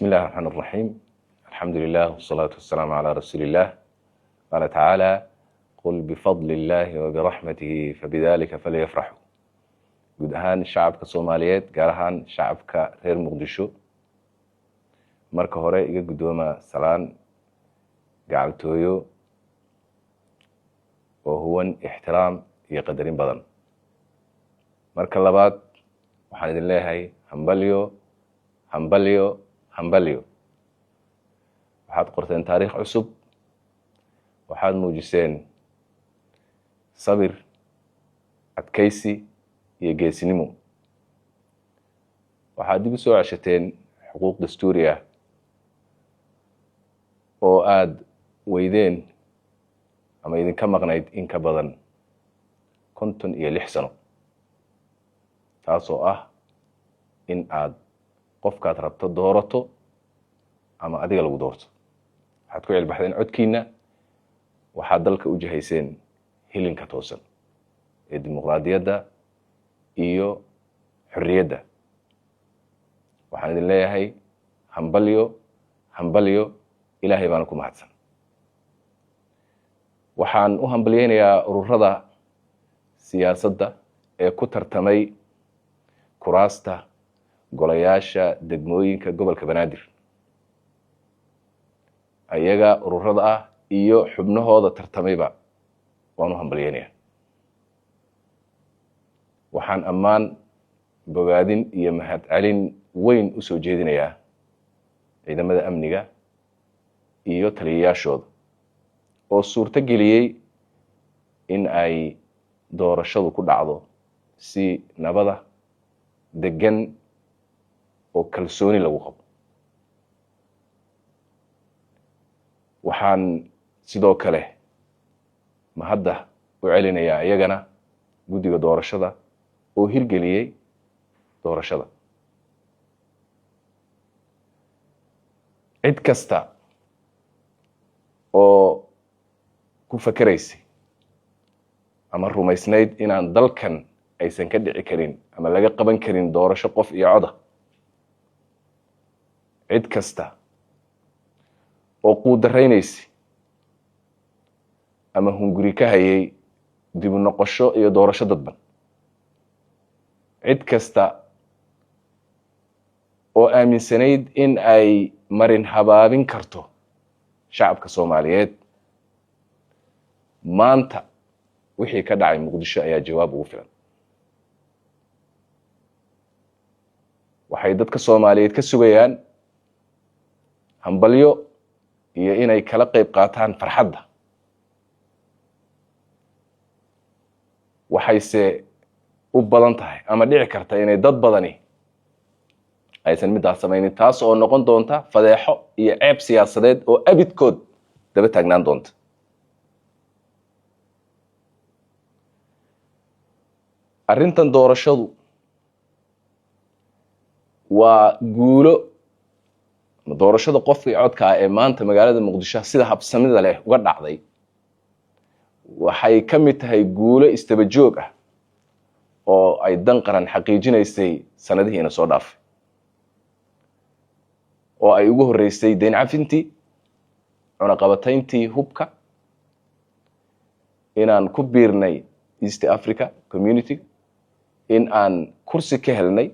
بسم الله الرحمن الرحيم. الحمد لله والصلاة والسلام على رسول الله. قال تعالى: قل بفضل الله وبرحمته فبذلك فليفرحوا. guud ahaan shacabka Soomaaliyeed, gaar ahaan shacabka reer Muqdisho, marka hore iga guddooma salaan gacaltooyo oo huwan ixtiraam iyo qadarin badan. Marka labaad waxaan idin leeyahay hambalyo hambalyo hambalyo. waxaad qorteen taariikh cusub, waxaad muujiseen sabir, adkaysi iyo geesinimo. waxaad dib u soo ceshateen xuquuq dastuuri ah oo aad weydeen ama idinka maqnayd in ka badan 56 sano, taasoo ah in aad qofkaad rabto doorato ama adiga lagu doorto. waxaad ku cilbaxdeen codkiina, waxaad dalka u jihayseen hilinka toosan ee dimuqraadiyadda iyo xorriyadda. waxaan idin leeyahay hambalyo hambalyo, ilaahay baana ku mahadsan. waxaan u hambalyeynayaa ururada siyaasadda ee ku tartamay kuraasta golayaasha degmooyinka gobolka Banaadir. ayaga ururada ah iyo xubnahooda tartamayba waan u hambalyeynayaa. waxaan ammaan, bogaadin iyo mahadcelin weyn u soo jeedinayaa ciidamada amniga iyo taliyayaashooda oo suurto geliyey in ay doorashadu ku dhacdo si nabada, degan oo kalsooni lagu qabo. waxaan sidoo kale mahadda u celinayaa iyagana guddiga doorashada oo hirgeliyey doorashada. cid kasta oo ku fakeraysay ama rumaysnayd inaan dalkan aysan ka dhici karin ama laga qaban karin doorasho qof iyo coda, cid kasta oo quudaraynaysa ama hunguri ka hayay dib u noqosho iyo doorasho dadban, cid kasta oo aaminsanayd in ay marin habaabin karto shacabka Soomaaliyeed, maanta wixii ka dhacay Muqdisho ayaa jawaab ugu filan. waxay dadka Soomaaliyeed ka sugayaan hambalyo iyo inay kala qayb qaataan farxadda. waxayse u badan tahay ama dhici karta inay dad badani aysan midaas samaynin, taas oo noqon doonta fadeexo iyo ceeb siyaasadeed oo abidkood daba taagnaan doonta. arrintan doorashadu waa guulo, doorashada qofka iyo codka ah ee maanta magaalada Muqdisho sida habsamida leh uga dhacday waxay ka mid tahay guulo istaba joog ah oo ay dan qaran xaqiijinaysay sanadihiina soo dhaafay, oo ay ugu horreysay deyn cafintii, cunaqabatayntii hubka, inaan ku biirnay East Africa Community, in aan kursi ka helnay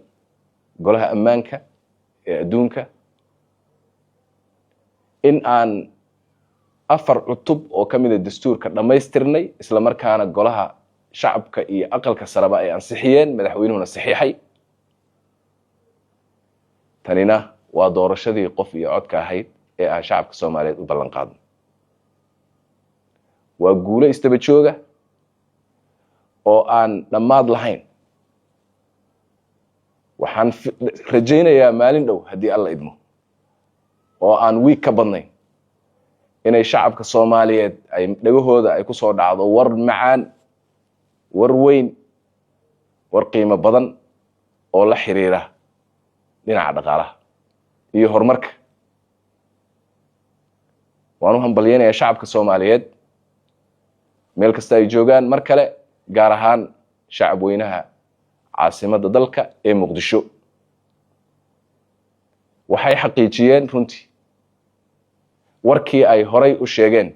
golaha ammaanka ee adduunka, in aan 4 cutub oo ka mid ah dastuurka dhammaystirnay, isla markaana golaha shacabka iyo aqalka saraba ay ansixiyeen, madaxweynuhuna saxiixay. tanina waa doorashadii qof iyo codka ahayd ee aan shacabka Soomaaliyeed u ballan qaadno. waa guulo istaba jooga oo aan dhammaad lahayn. waxaan rajaynayaa maalin dhow haddii alla idmo oo aan wiig ka badnayn inay shacabka Soomaaliyeed ay dhagahooda ay ku soo dhacdo war macaan, war weyn, war qiimo badan oo la xiriira dhinaca dhaqaalaha iyo horumarka. waan u hambalyeynayaa shacabka Soomaaliyeed meel kasta ay joogaan, mar kale gaar ahaan shacab weynaha caasimadda dalka ee Muqdisho. waxay xaqiijiyeen runtii warkii ay horay u sheegeen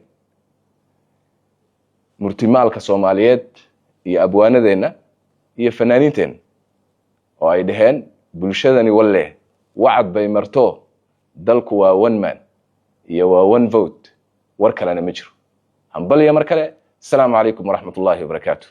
murtimaalka Soomaaliyeed iyo abwaanadeenna iyo fanaaniinteena oo ay dhaheen bulshadani walle wacad bay marto dalku waa one man iyo waa one vote war kalena ma jiro hambaliya mar kale. السلام عليكم ورحمة الله وبركاته.